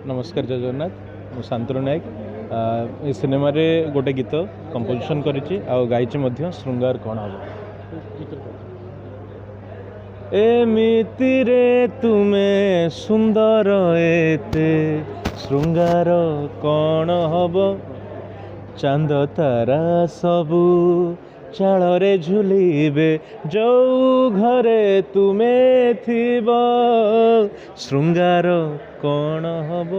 नमस्कार जय जगन्नाथ मु शांतनु नायक ए सिनेमा रे गोटे गीत कंपोजिशन करिछि आ गाइछि मध्य श्रृंगार कौन हम एमिति रे तुमे सुंदर एते श्रृंगार कौन हब चांद तारा सबू चाल रे झुलिबे जो घरे तुमे थिब श्रृंगार कौन हब।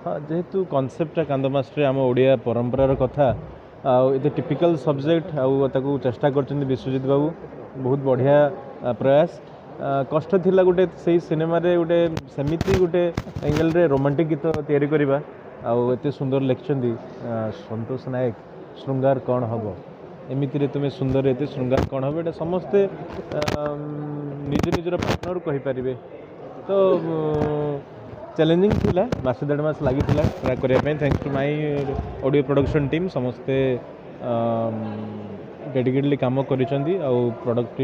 हाँ जेहेतु कनसेप्टा कांद मास्टर आम ओडिया परंपरार कथा ये टिपिकल सब्जेक्ट आउ चेष्टा कर विश्वजित बाबू बहुत बढ़िया प्रयास कष्ट थिला गोटे से सिनेमा रे गोटे सेमिति गोटे एंगल रे रोमांटिक गीत तैयारी करवा आते सुंदर लिखिं संतोष नायक श्रृंगार कौन हम एमिति रे तुम्हें सुंदर एते श्रृंगार कौन हम ये समस्ते निज निजर पार्टनर कहींपारे तो चैलेंजिंग थिला मासे देढ़ मास लगी ट्राक करने thanks to my audio production team समस्ते डेडिकेटली काम करिसेंती आ प्रोडक्ट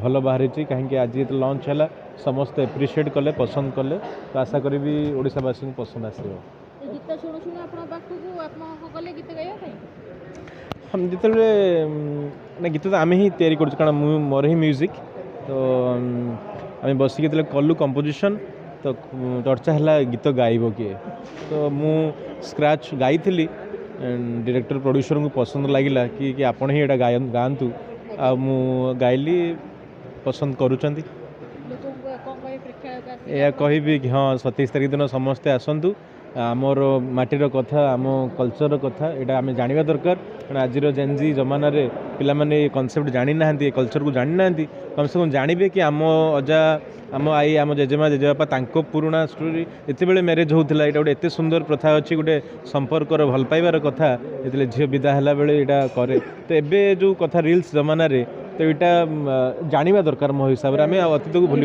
भल बाहरी कहीं आज ये लॉन्च है समस्ते एप्रिशिएट कले पसंद कले तो आशा करी ओडिशावासी पसंद आसो। हम जिते ना गीत तो आम ही तैयारी कर मोर ही म्यूजिक तो आम बसिक कलु कंपोजिशन तो चर्चा है गीत गाइब किए तो मु स्क्रैच गाई डायरेक्टर प्रोड्यूसर को पसंद लगिला कि आपण ही एटा गाँतु आ मु गाइली पसंद करुँच या कहि कि हाँ 27 तारीख दिन समस्ते आसतु आमर माटीर कथा आम कल्चर कथा यहाँ आम जाना दरकार कारण आज जेनजी जमाना रे पिला माने कनसेप्ट जानी ना कल्चर को जानी ना कम से कम जानवे कि आम अजा आम आई आम जेजेमा जेजेबापा तांको पुराणा स्टोरी एत बड़े मैरेज होता है गोटे एत सुंदर प्रथा अच्छी गोटे संपर्कर भल पाइबार कथा जो झील विदा है बेले यहाँ कै तो एबे जो कथा रिल्स जमाना रे तो यहाँ जाना दरकार मो हिसाब से आम अतीत को भूल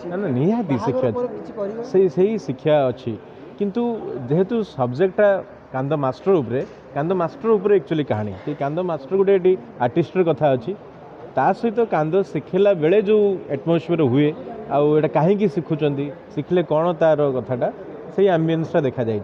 ना निहाती शिक्षा से शिक्षा अच्छी किंतु जेहेतु सब्जेक्टा कांद मास्टर उपरे एक्चुअली कहानी कि कांद मास्टर गोटे आर्टिस्टर कथा अच्छी ता सहित कांद शिखला बेले जो एटमोस्फियर हुए आउ कहीं शिखुंट शिखले कौन तार कथाटा से आम्बियंसटा देखा जाए।